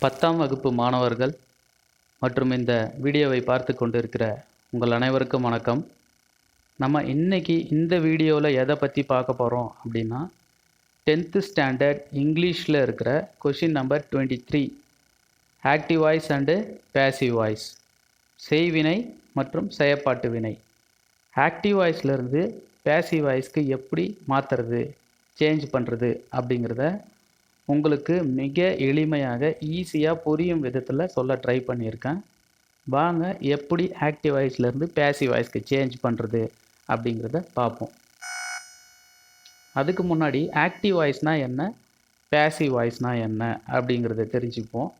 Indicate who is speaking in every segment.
Speaker 1: 10ஆம் வகுப்பு மாணவர்கள் மற்றும் இந்த வீடியோவை பார்த்து கொண்டிருக்கிற உங்கள் அனைவருக்கும் வணக்கம். நம்ம இன்னைக்கு இந்த வீடியோவில் எதை பற்றி பார்க்க போகிறோம் அப்படின்னா 10th ஸ்டாண்டர்ட் இங்கிலீஷில் இருக்கிற question number 23 active voice and passive voice, செய்வினை மற்றும் செயற்பாட்டு வினை. ஆக்டிவ் வாய்ஸ்லேருந்து பேசிவ் வாய்ஸ்க்கு எப்படி மாற்றுறது, சேஞ்ச் பண்ணுறது அப்படிங்கிறத உங்களுக்கு மிக எளிமையாக ஈஸியாக புரியும் விதத்தில் சொல்ல ட்ரை பண்ணியிருக்கேன். வாங்க எப்படி ஆக்டிவ் வாய்ஸ்லேருந்து பேசிவ் வாய்ஸ்க்கு சேஞ்ச் பண்ணுறது அப்படிங்கிறத பார்ப்போம். அதுக்கு முன்னாடி ஆக்டிவ் வாய்ஸ்னால் என்ன, பேசிவ் வாய்ஸ்னால் என்ன அப்படிங்கிறத தெரிஞ்சுப்போம்.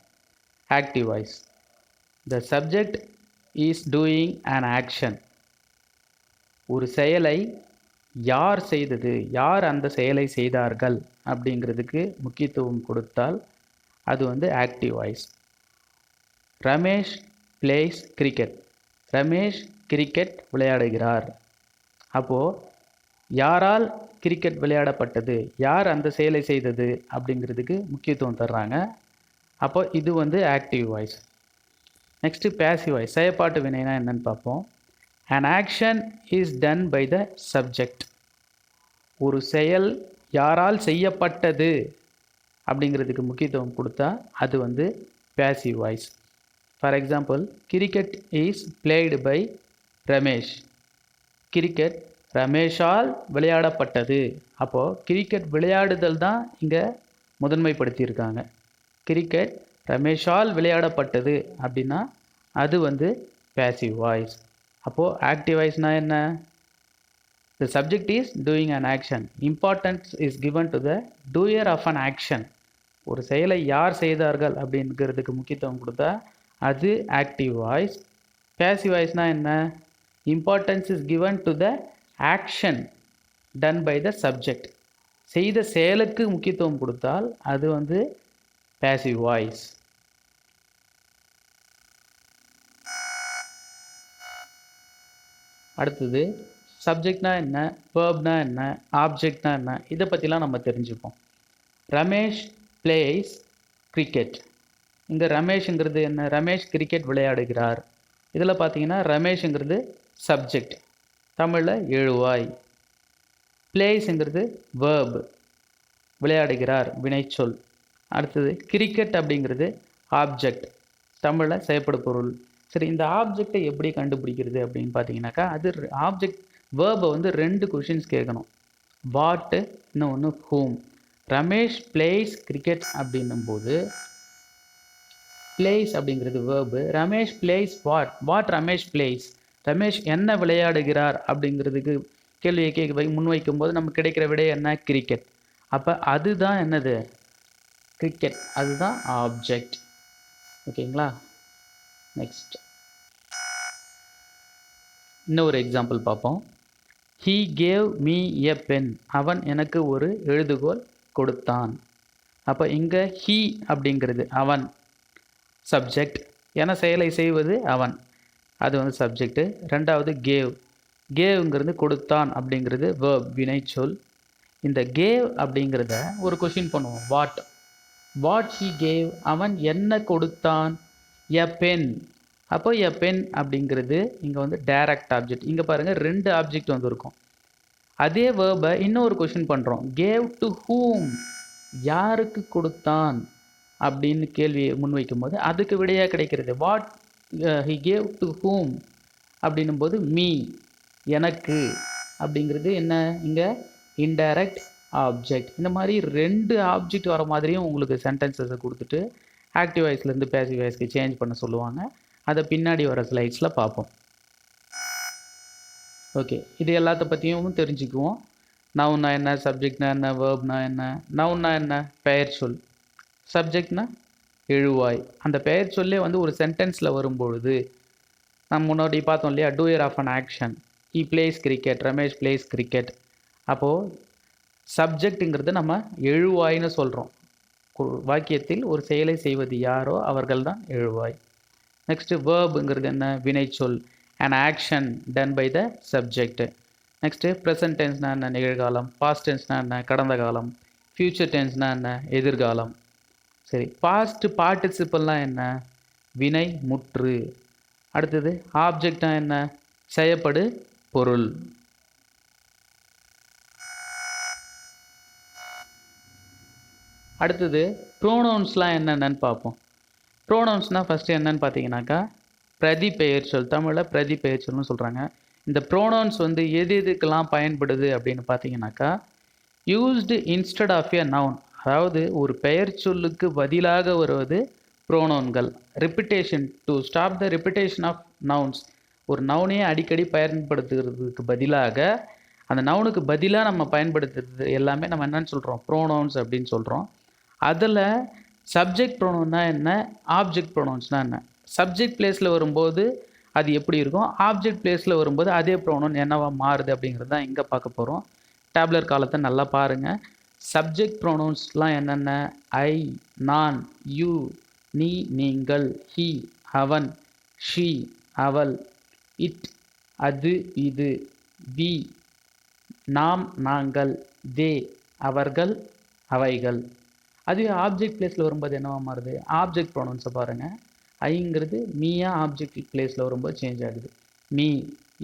Speaker 1: Active voice, the subject is doing an action. ஒரு செயலை யார் செய்தது, யார் அந்த செயலை செய்தார்கள் அப்படிங்கிறதுக்கு முக்கியத்துவம் கொடுத்தால் அது active voice. Ramesh plays cricket. Ramesh cricket விளையாடுகிறார். அப்போது யாரால் கிரிக்கெட் விளையாடப்பட்டது, யார் அந்த செயலை செய்தது அப்படிங்கிறதுக்கு முக்கியத்துவம் தர்றாங்க. அப்போ இது active voice. Next passive voice, செயற்பாட்டு வினைனா என்னன்னு பார்ப்போம். An action is done by the subject. ஒரு செயல் யாரால் செய்யப்பட்டது அப்படிங்கிறதுக்கு முக்கியத்துவம் கொடுத்தா அது passive voice. For example, cricket is played by Ramesh. Cricket ரமேஷால் விளையாடப்பட்டது. அப்போது கிரிக்கெட் விளையாடுதல் தான் இங்கே முதன்மைப்படுத்தியிருக்காங்க. கிரிக்கெட் ரமேஷால் விளையாடப்பட்டது அப்படின்னா அது பேசிவ் வாய்ஸ். அப்போது ஆக்டிவ் வாய்ஸ்னால் என்ன? The subject is doing an action. Importance is given to the doer of an action. ஒரு செயலை யார் செய்தார்கள் அப்படிங்கிறதுக்கு முக்கியத்துவம் கொடுத்தா அது ஆக்டிவ் வாய்ஸ். பேசிவ் வாய்ஸ்னால் என்ன? Importance is given to the action done by the subject. செய்த செயலுக்கு முக்கியத்துவம் கொடுத்தால் அது பேசிவ் வாய்ஸ். அடுத்தது, சப்ஜெக்ட்னா என்ன, வேர்ப்னா என்ன, ஆப்ஜெக்ட்னா என்ன, இதை பற்றிலாம் நம்ம தெரிஞ்சுப்போம். Ramesh plays cricket. இங்கே ரமேஷுங்கிறது என்ன? ரமேஷ் கிரிக்கெட் விளையாடுகிறார். இதில் பார்த்தீங்கன்னா ரமேஷுங்கிறது சப்ஜெக்ட், தமிழில் எழுவாய். பிளேஸுங்கிறது வேர்ப், விளையாடுகிறார் வினைச்சொல். அடுத்தது கிரிக்கெட் அப்படிங்கிறது ஆப்ஜெக்ட், தமிழில் செயற்படு பொருள். சரி, இந்த ஆப்ஜெக்டை எப்படி கண்டுபிடிக்கிறது அப்படின்னு பார்த்தீங்கன்னாக்கா அது ஆப்ஜெக்ட் வேர்பை 2 கொஷின்ஸ் கேட்கணும். வாட்டு, இன்னொன்று ஹூம். ரமேஷ் பிளேஸ் கிரிக்கெட் அப்படின்னும்போது பிளேஸ் அப்படிங்கிறது verb. Ramesh place what Ramesh place, Ramesh என்ன விளையாடுகிறார் அப்படிங்கிறதுக்கு கேள்வியை முன்வைக்கும் போது நமக்கு கிடைக்கிற விடை என்ன? கிரிக்கெட். அப்போ அதுதான் என்னது? கிரிக்கெட், அதுதான் ஆப்ஜெக்ட். ஓகேங்களா? நெக்ஸ்ட் இன்னொரு எக்ஸாம்பிள் பார்ப்போம். He gave me a pen. அவன் எனக்கு ஒரு எழுதுகோல் கொடுத்தான். அப்போ இங்கே ஹீ அப்படிங்கிறது அவன் சப்ஜெக்ட், என செயலை செய்வது அவன், அது சப்ஜெக்டு. ரெண்டாவது கேவ், கேவ்ங்கிறது கொடுத்தான் அப்படிங்கிறது வேர்ப், வினைச்சொல். இந்த கேவ் அப்படிங்கிறத ஒரு கொஷின் பண்ணுவோம். வாட் ஹீ கேவ், அவன் என்ன கொடுத்தான்? A pen. அப்போ எ பென் அப்படிங்கிறது இங்கே டைரக்ட் ஆப்ஜெக்ட். இங்கே பாருங்கள் 2 ஆப்ஜெக்ட் இருக்கும். அதே வேர்பை இன்னொரு கொஷின் பண்ணுறோம். கேவ் டு ஹூம், யாருக்கு கொடுத்தான் அப்படின்னு கேள்வியை முன்வைக்கும் போது அதுக்கு விடையாக கிடைக்கிறது what he gave to whom அப்படின்னும் போது மீ, எனக்கு அப்படிங்கிறது என்ன? இங்கே இன்டைரக்ட் ஆப்ஜெக்ட். இந்த மாதிரி 2 ஆப்ஜெக்ட் வர மாதிரியும் உங்களுக்கு சென்டென்சஸை கொடுத்துட்டு ஆக்டிவ் வாய்ஸ்லேருந்து பேசிவ் வாய்ஸ்க்கு சேஞ்ச் பண்ண சொல்லுவாங்க. அதை பின்னாடி வர ஸ்லைட்ஸில் பார்ப்போம். ஓகே, இது எல்லாத்த பற்றியும் தெரிஞ்சுக்குவோம். நவுன்னா என்ன, சப்ஜெக்ட்னா என்ன, வேர்ப்னா என்ன. நவுன்னா என்ன? பெயர் சொல். சப்ஜெக்ட்னா எழுவாய். அந்த பெயர் சொல்லே ஒரு சென்டென்ஸில் வரும்பொழுது நம்ம முன்னாடி பார்த்தோம் இல்லையா, doer of an action. He plays cricket, Ramesh plays cricket. அப்போது சப்ஜெக்ட்டுங்கிறது நம்ம எழுவாய்னு சொல்கிறோம். வாக்கியத்தில் ஒரு செயலை செய்வது யாரோ அவர்கள் தான் எழுவாய். நெக்ஸ்ட்டு வேர்புங்கிறது என்ன? வினைச்சொல். an action done by the subject. Next present டென்ஸ்னா என்ன? நிகழ்காலம். பாஸ்ட் டென்ஸ்னா என்ன? கடந்த காலம். ஃப்யூச்சர் டென்ஸ்னா என்ன? எதிர்காலம். சரி, பாஸ்ட் பார்ட்டிசிபிள்லாம் என்ன? வினை முற்று. அடுத்தது ஆப்ஜெக்டா என்ன? செய்யப்படு பொருள். அடுத்தது ப்ரோனவுன்ஸ்லாம் என்னென்னு பார்ப்போம். ப்ரோனவுன்ஸ்னால் ஃபஸ்ட்டு என்னன்னு பார்த்தீங்கன்னாக்கா பிரதி பெயர் சொல். தமிழில் பிரதி பெயர் சொல்னு சொல்கிறாங்க. இந்த ப்ரோனவுன்ஸ் வந்து எது எதுக்கெல்லாம் பயன்படுது அப்படின்னு பார்த்தீங்கன்னாக்கா used instead of a noun, அதாவது ஒரு பெயர் சொல்லுக்கு பதிலாக வருவது ப்ரோனவுன்கள். Repetition, to stop the repetition of nouns. ஒரு நவுனையே அடிக்கடி பயன்படுத்துகிறதுக்கு பதிலாக அந்த நவுனுக்கு பதிலாக நம்ம பயன்படுத்துறது எல்லாமே நம்ம என்னன்னு சொல்கிறோம்? ப்ரோனவுன்ஸ் அப்படின்னு சொல்கிறோம். அதில் சப்ஜெக்ட் ப்ரோனவுன்னா என்ன, ஆப்ஜெக்ட் ப்ரோனவுன்ஸ்னால் என்ன? சப்ஜெக்ட் பிளேஸில் வரும்போது அது எப்படி இருக்கும், ஆப்ஜெக்ட் பிளேஸில் வரும்போது அதே ப்ரோனவுன் என்னவா மாறுது அப்படிங்கிறது தான் இங்கே பார்க்க போகிறோம். டேப்லர் காலத்தை நல்லா பாருங்கள். சப்ஜெக்ட் ப்ரோனவுன்ஸ்லாம் என்னென்ன? ஐ, நான், யூ, நீ, நீங்கள், ஹி, அவன், ஷீ, அவள், இட், அது, இது, வி, நாம், நாங்கள், தே, அவர்கள், அவைகள். அதுவே ஆப்ஜெக்ட் பிளேஸில் வரும்போது என்னவா மாறுது? ஆப்ஜெக்ட் ப்ரோனவுன்ஸை பாருங்கள். ஐங்கிறது மீயா ஆப்ஜெக்ட் பிளேஸில் வரும்போது சேஞ்ச் ஆகுது. மீ,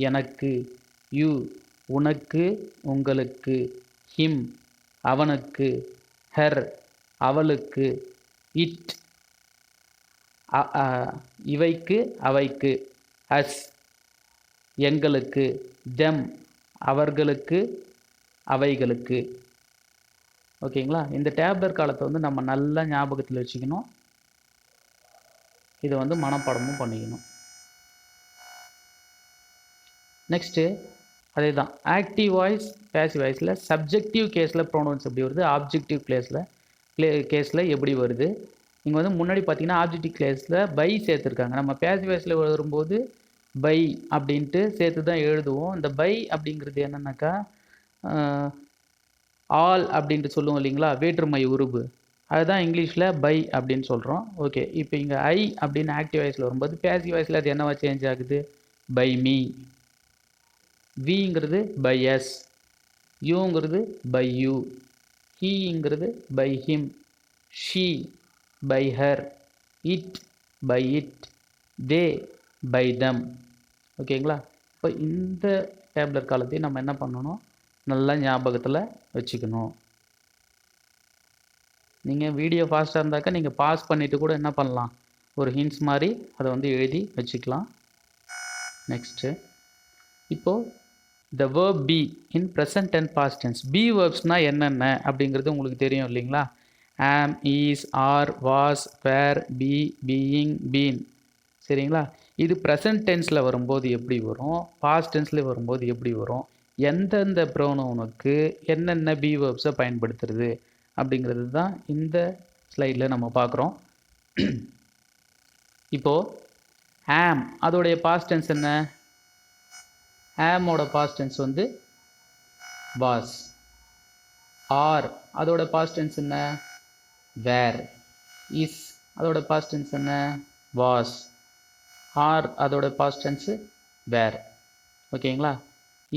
Speaker 1: எனக்கு, யூ, உனக்கு, உங்களுக்கு, ஹிம், அவனுக்கு, ஹெர், அவளுக்கு, இட், இவைக்கு, அவைக்கு, அஸ், எங்களுக்கு, தெம், அவர்களுக்கு, அவைகளுக்கு. ஓகேங்களா? இந்த டேப்லர் காலத்தை வந்து நம்ம நல்லா ஞாபகத்தில் வச்சுக்கணும். இதை வந்து மனப்பாடமும் பண்ணிக்கணும். நெக்ஸ்ட்டு அதே தான் ஆக்டிவ் வாய்ஸ் பேசிவ் வாய்ஸில் சப்ஜெக்டிவ் கேஸில் ப்ரோனவுன்ஸ் எப்படி வருது, ஆப்ஜெக்டிவ் கேஸில் எப்படி வருது. இங்கே வந்து முன்னாடி பார்த்தீங்கன்னா ஆப்ஜெக்டிவ் கேஸில் பை சேர்த்துருக்காங்க. நம்ம பேசிவ் வாய்ஸில் வரும்போது பை அப்படின்ட்டு சேர்த்து தான் எழுதுவோம். இந்த பை அப்படிங்கிறது என்னென்னாக்கா ஆல் அப்படின்ட்டு சொல்லுவோம் இல்லைங்களா, வேற்றுமை உருபு. அதுதான் இங்கிலீஷில் பை அப்படின்னு சொல்கிறோம். ஓகே, இப்போ இங்கே ஐ அப்படின்னு ஆக்டிவ் வாய்ஸில் வரும்போது பேசிவ் வாய்ஸில் அது என்னவா சேஞ்ச் ஆகுது? By me. விங்கிறது பை எஸ், யூங்கிறது பை யூ, ஹீங்கிறது by him, she by her, it by it, they by them. ஓகேங்களா? இப்போ இந்த டேப்லர் காலத்தையும் நம்ம என்ன பண்ணணும்? நல்லா ஞாபகத்தில் வச்சுக்கணும். நீங்கள் வீடியோ ஃபாஸ்ட்டாக இருந்தாக்கா நீங்கள் பாஸ் பண்ணிவிட்டு கூட என்ன பண்ணலாம், ஒரு ஹிண்ட்ஸ் மாதிரி அதை வந்து எழுதி வச்சுக்கலாம். நெக்ஸ்ட்டு இப்போது the verb be in present and past tense. be verbsனால் என்னென்ன அப்படிங்கிறது உங்களுக்கு தெரியும் இல்லைங்களா? am, is, are, was, were, be, being, been. சரிங்களா? இது ப்ரெசன்ட் டென்ஸில் வரும்போது எப்படி வரும், பாஸ்ட் டென்ஸில் வரும்போது எப்படி வரும், எந்தெந்த ப்ரோனவுனுக்கு என்னென்ன be verbsை பயன்படுத்துறது அப்படிங்கிறது தான் இந்த ஸ்லைடில் நம்ம பார்க்குறோம். இப்போது am அதோடைய பாஸ்ட் டென்ஸ் என்ன? ஆமோட பாஸ்ட் டென்ஸ் வந்து வாஸ். ஆர் அதோட பாஸ்ட் டென்ஸ் என்ன? வேர். இஸ் அதோட பாஸ்ட் டென்ஸ் என்ன? வாஸ். ஆர் அதோட பாஸ்ட் டென்ஸு வேர். ஓகேங்களா?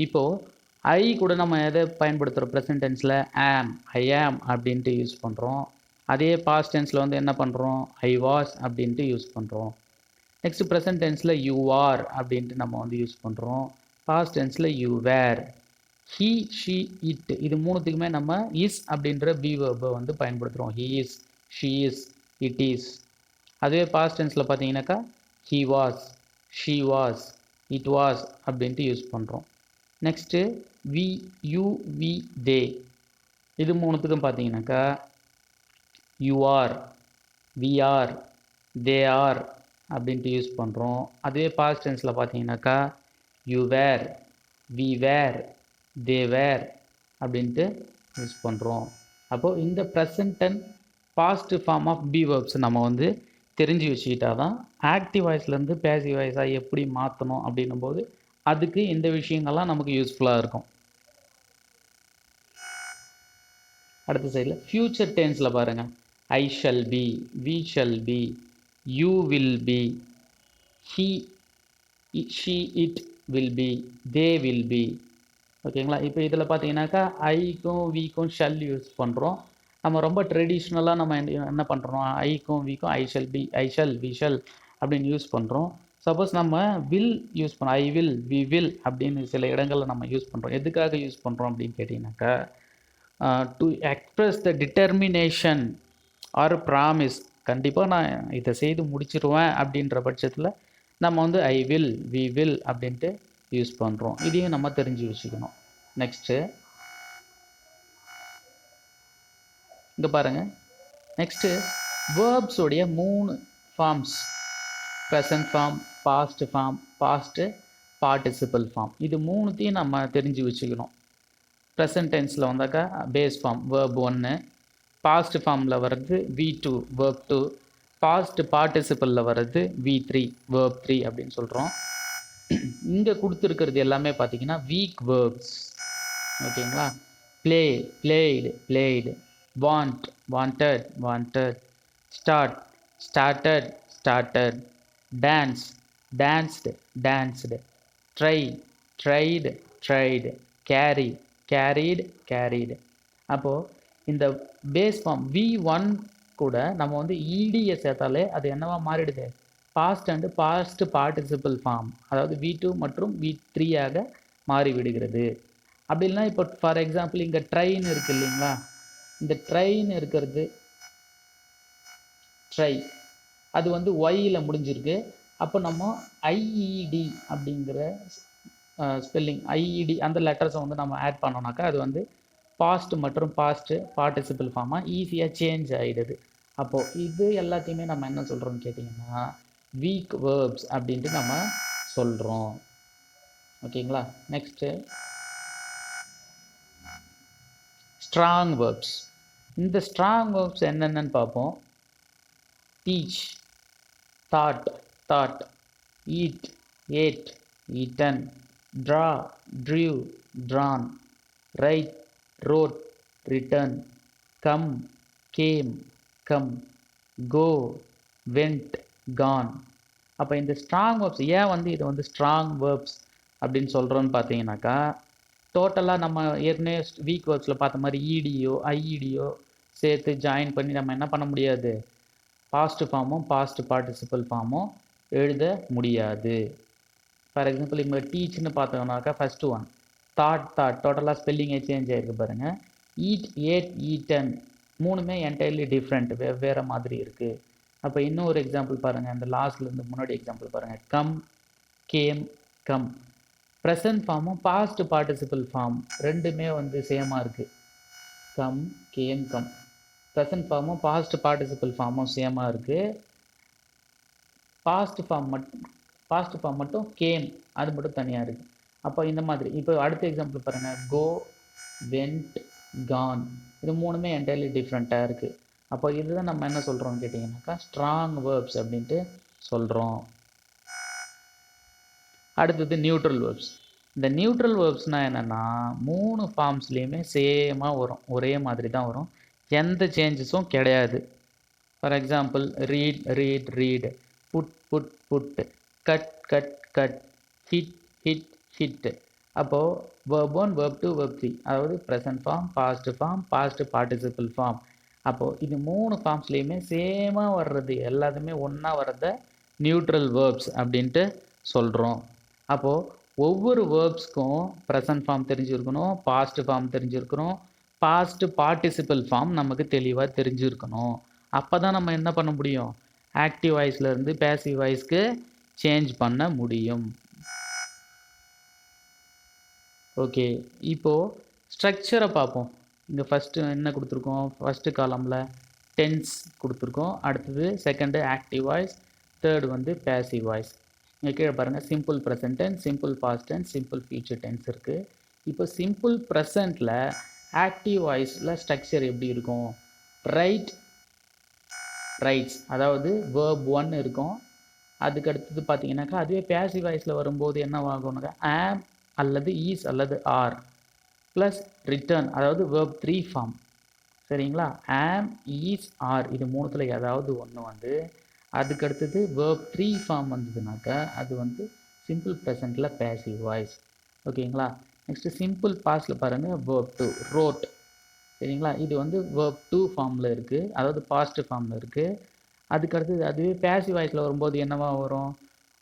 Speaker 1: இப்போது ஐ கூட நம்ம எதை பயன்படுத்துகிறோம் ப்ரெசன்ட் டென்ஸில்? ஆம், ஐ ஆம் அப்படின்ட்டு யூஸ் பண்ணுறோம். அதே பாஸ்ட் டென்ஸில் வந்து என்ன பண்ணுறோம்? ஐ வாஸ் அப்படின்ட்டு யூஸ் பண்ணுறோம். நெக்ஸ்ட் ப்ரெசன்ட் டென்ஸில் யூ ஆர் அப்படின்ட்டு நம்ம வந்து யூஸ் பண்ணுறோம். பாஸ்ட் டென்ஸில் you were. He, she, it இது மூணுத்துக்குமே நம்ம இஸ் அப்படின்ற பி வெர்பை வந்து பயன்படுத்துகிறோம். He is, she is, it is. அதுவே பாஸ்ட் டென்ஸில் பார்த்தீங்கன்னாக்கா he was, she was, it was அப்படின்ட்டு யூஸ் பண்ணுறோம். Next we, you, we, they இது மூணுத்துக்கும் பார்த்தீங்கன்னாக்கா you are, we are, they are அப்படின்ட்டு யூஸ் பண்ணுறோம். அதுவே பாஸ்ட் டென்ஸில் பார்த்தீங்கன்னாக்கா யூ வேர், வி வேர், தே வேர் அப்படின்ட்டு யூஸ் பண்ணுறோம். அப்போது இந்த present and past form of be verbs நம்ம வந்து தெரிஞ்சு வச்சுக்கிட்டா தான் ஆக்டிவ் வாய்ஸ்லேருந்து பேசிவ் வாய்ஸாக எப்படி மாற்றணும் அப்படின்னும் போது அதுக்கு இந்த விஷயங்கள்லாம் நமக்கு யூஸ்ஃபுல்லாக இருக்கும். அடுத்த சைடில் ஃப்யூச்சர் டென்ஸில் பாருங்கள். I shall be, we shall be, you will be, he, she, it will be, they will be. ஓகேங்களா? இப்போ இதில் பார்த்தீங்கன்னாக்கா ஐக்கும் விக்கும் ஷல் யூஸ் பண்ணுறோம். நம்ம ரொம்ப ட்ரெடிஷ்னலாக நம்ம என்ன பண்ணுறோம், ஐக்கும் விக்கும் I shall be, I shall, we shall அப்படின்னு யூஸ் பண்ணுறோம். சப்போஸ் நம்ம வில் யூஸ் பண்ணோம், ஐ வில், வி வில் அப்படின்னு சில இடங்களில் நம்ம யூஸ் பண்ணுறோம். எதுக்காக யூஸ் பண்ணுறோம் அப்படின்னு கேட்டிங்கனாக்கா, to express the determination or promise, கண்டிப்பாக நான் இதை செய்து முடிச்சிருவேன் அப்படின்ற பட்சத்தில் நம்ம வந்து ஐ வில், வி வில் அப்படின்ட்டு யூஸ் பண்ணுறோம். இதையும் நம்ம தெரிஞ்சு வச்சுக்கணும். நெக்ஸ்ட்டு இங்கே பாருங்கள். நெக்ஸ்ட்டு வேர்ப்ஸோடைய 3 forms, present form, past form, past participle form, இது மூணுத்தையும் நம்ம தெரிஞ்சு வச்சுக்கணும். ப்ரெசன்ட் டென்ஸில் வந்தாக்கா பேஸ் ஃபார்ம் வேர்ப் 1, பாஸ்ட் ஃபார்மில் வர்றது V2 வேர்ப் 2, பாஸ்ட் பார்ட்டிசிபலில் வர்றது V3 வேர்ப் 3 அப்படின்னு சொல்கிறோம். இங்கே கொடுத்துருக்கிறது எல்லாமே பார்த்தீங்கன்னா வீக் வேர்ப்ஸ். ஓகேங்களா? Play, played, played, want, wanted, wanted, start, started, started, dance, danced, danced, try, tried, tried, carry, carried, carried. அப்போது இந்த பேஸ் ஃபார்ம் V1 கூட நம்ம வந்து இடியை சேர்த்தாலே அது என்னவா மாறிடுது, past and past participle form, அதாவது V2 மற்றும் V3 ஆக மாறிவிடுகிறது. அப்படி இல்லைனா இப்போ ஃபார் எக்ஸாம்பிள் இங்கே ட்ரெயின் இருக்குது இல்லைங்களா, இந்த ட்ரெயின் இருக்கிறது ட்ரை, அது வந்து ஒய்யில் முடிஞ்சிருக்கு. அப்போ நம்ம ஐஇடி அப்படிங்கிற ஸ்பெல்லிங், ஐஇடி அந்த லெட்டர்ஸை வந்து நம்ம ஆட் பண்ணோம்னாக்கா அது வந்து பாஸ்ட் மற்றும் பாஸ்ட்டு பார்ட்டிசிபிள் ஃபார்மாக ஈஸியாக சேஞ்ச் ஆகிடுது. அப்போது இது எல்லாத்தையுமே நம்ம என்ன சொல்கிறோம்னு கேட்டிங்கன்னா வீக் வேர்ப்ஸ் அப்படின்ட்டு நம்ம சொல்கிறோம். ஓகேங்களா? Next strong verbs. இந்த ஸ்ட்ராங் வேர்ப்ஸ் என்னென்னு பார்ப்போம். Teach, taught, taught, eat, ate, eaten, draw, drew, drawn, write, wrote, written, come, came, come, go, went, gone. அப்போ இந்த ஸ்ட்ராங் வேர்ப்ஸ் ஏன் வந்து இது வந்து ஸ்ட்ராங் வேர்ப்ஸ் அப்படின்னு சொல்கிறோன்னு பார்த்தீங்கன்னாக்கா, டோட்டலாக நம்ம ஏற்கனவே வீக் வேர்ப்ஸில் பார்த்த மாதிரி இடியோ ஐஇடியோ சேர்த்து ஜாயின் பண்ணி நம்ம என்ன பண்ண முடியாது, பாஸ்ட் ஃபார்மும் பாஸ்ட் பார்ட்டிசிபல் ஃபார்மும் எழுத முடியாது. ஃபார் எக்ஸாம்பிள் இப்போ டீச்னு பார்த்தோம்னாக்கா ஃபஸ்ட்டு ஒன் தாட், தாட் டோட்டலாக ஸ்பெல்லிங்கே சேஞ்ச் ஆகிருக்கு பாருங்கள். ஈட், ஏட், ஈட்டன் மூணுமே என்டையர்லி டிஃப்ரெண்ட், வெவ்வேறு மாதிரி இருக்குது. அப்போ இன்னொரு எக்ஸாம்பிள் பாருங்கள், இந்த லாஸ்ட்லேருந்து முன்னாடி எக்ஸாம்பிள் பாருங்கள். Come, came, come. ப்ரெசன்ட் ஃபார்மும் பாஸ்ட் பார்ட்டிசிபிள் ஃபார்ம் ரெண்டுமே வந்து சேமாக இருக்குது. Come, came, come. ப்ரெசன்ட் ஃபார்மும் பாஸ்ட் பார்ட்டிசிபிள் ஃபார்மும் சேமாக இருக்குது. பாஸ்ட் ஃபார்ம் மட்டும் கேம், அது மட்டும் தனியாக இருக்குது. அப்போ இந்த மாதிரி இப்போ அடுத்த எக்ஸாம்பிள் பாருங்கள். கோ, வெண்ட், கான், இது மூணுமே என்டையர்லி டிஃப்ரெண்ட்டாக இருக்குது. அப்போ இதுதான் நம்ம என்ன சொல்கிறோம்னு கேட்டிங்கனாக்கா ஸ்ட்ராங் வேர்ப்ஸ் அப்படின்ட்டு சொல்கிறோம். அடுத்தது நியூட்ரல் வேர்ப்ஸ். இந்த நியூட்ரல் வேர்ப்ஸ்னால் என்னென்னா 3 ஃபார்ம்ஸ்லேயுமே சேமாக வரும், ஒரே மாதிரி தான் வரும், எந்த சேஞ்சஸும் கிடையாது. For example read, read, read, put, put, put, cut, cut, cut, hit, hit, hit. அப்போது verb 1, verb 2, verb 3, அதாவது present form, past participle form. அப்போது இது 3 ஃபார்ம்ஸ்லேயுமே சேமாக வர்றது, எல்லாத்துமே ஒன்றா வர்றத நியூட்ரல் வேர்ப்ஸ் அப்படின்ட்டு சொல்கிறோம். அப்போது ஒவ்வொரு வேர்ப்ஸ்க்கும் ப்ரெசன்ட் ஃபார்ம் தெரிஞ்சிருக்கணும், பாஸ்ட் ஃபார்ம் தெரிஞ்சிருக்கணும், பாஸ்ட் பார்ட்டிசிபிள் ஃபார்ம் நமக்கு தெளிவாக தெரிஞ்சிருக்கணும். அப்போ தான் நம்ம என்ன பண்ண முடியும், ஆக்டிவ் வாய்ஸ்லேருந்து பேசிவ் வாய்ஸ்க்கு சேஞ்ச் பண்ண முடியும். ஓகே, இப்போது ஸ்ட்ரக்சரை பார்ப்போம். இங்கே ஃபஸ்ட்டு என்ன கொடுத்துருக்கோம், ஃபஸ்ட்டு காலமில் டென்ஸ் கொடுத்துருக்கோம், அடுத்தது செகண்டு ஆக்டிவ் வாய்ஸ், தேர்டு வந்து பேசிவ் வாய்ஸ். இங்கே கீழே பாருங்கள் simple present tense, simple past tense, simple future tense இருக்குது. இப்போ சிம்பிள் ப்ரெசண்ட்டில் ஆக்டிவ் வாய்ஸில் ஸ்ட்ரக்சர் எப்படி இருக்கும், ரைட், ரைட்ஸ், அதாவது verb 1 இருக்கும். அதுக்கு அடுத்தது பார்த்தீங்கன்னாக்கா அதுவே பேசிவ் வாய்ஸில் வரும்போது என்ன ஆகும்னாக்கா ஆம் அல்லது ஈஸ் அல்லது ஆர் ப்ளஸ் ரிட்டர்ன், அதாவது verb 3 ஃபார்ம். சரிங்களா? ஆம், ஈஸ், ஆர் இது மூணுத்தில் ஏதாவது ஒன்று வந்து அதுக்கு அடுத்தது verb 3 ஃபார்ம் வந்ததுனாக்கா அது வந்து சிம்பிள் ப்ரெசண்ட்டில் பேசிவ் வாய்ஸ். ஓகேங்களா? நெக்ஸ்ட்டு சிம்பிள் பாஸ்டில் பாருங்கள் verb 2 ரோட், சரிங்களா? இது வந்து verb 2 ஃபார்மில் இருக்குது, அதாவது பாஸ்ட் ஃபார்மில் இருக்குது. அதுக்கடுத்தது அதுவே பேசிவ் வாய்ஸில் வரும்போது என்னவா வரும்?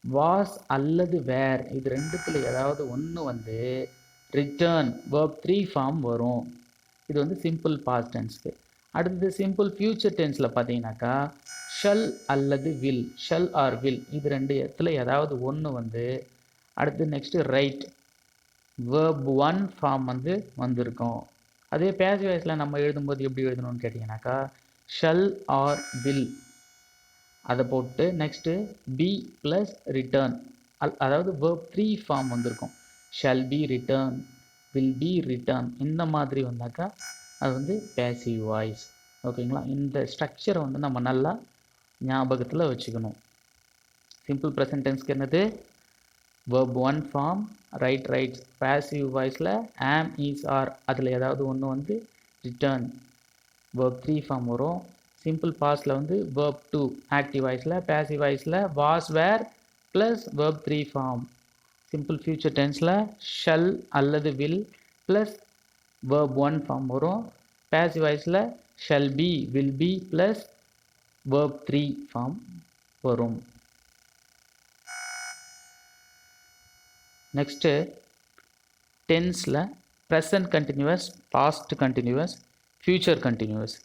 Speaker 1: வாஸ் அல்லது வேர் இது ரெண்டுத்தில் ஏதாவது ஒன்று வந்து ரிட்டர்ன் verb 3 ஃபார்ம் வரும். இது வந்து சிம்பிள் பாஸ்ட் டென்ஸ்க்கு. அடுத்தது சிம்பிள் ஃபியூச்சர் டென்ஸில் பார்த்தீங்கன்னாக்கா ஷல் அல்லது வில், ஷல் ஆர் வில் இது ரெண்டு இடத்துல ஏதாவது ஒன்று வந்து அடுத்து நெக்ஸ்ட்டு ரைட் verb 1 ஃபார்ம் வந்து வந்திருக்கும். அதே பேசிவ் வாய்ஸில் நம்ம எழுதும்போது எப்படி எழுதணும்னு கேட்டிங்கனாக்கா ஷல் ஆர் வில் அதை போட்டு நெக்ஸ்ட்டு பி ப்ளஸ் ரிட்டர்ன் அதாவது verb 3 ஃபார்ம் வந்திருக்கும். Shall be return, will be return இந்த மாதிரி வந்தாக்கா அது வந்து பேசிவ் வாய்ஸ். ஓகேங்களா? இந்த ஸ்ட்ரக்சரை வந்து நம்ம நல்லா ஞாபகத்தில் வச்சுக்கணும். சிம்பிள் ப்ரெசன்ட் டென்ஸ்க்கு என்னது? verb 1 form, write writes. Passive வாய்ஸில் ஆம் இஸ் ஆர் அதில் ஏதாவது ஒன்று வந்து ரிட்டர்ன் verb 3 ஃபார்ம் வரும். சிம்பிள் பாஸ்டில் வந்து verb 2 ஆக்டிவ் வாய்ஸில், பேசிவ் வாய்ஸில் was were plus verb 3 form. Simple future டென்ஸில் ஷல் அல்லது வில் ப்ளஸ் verb 1 ஃபார்ம் வரும். பேசிவ் வாய்ஸில் shall be, will be plus verb 3 form வரும். நெக்ஸ்ட்டு டென்ஸில் present continuous, past continuous, future continuous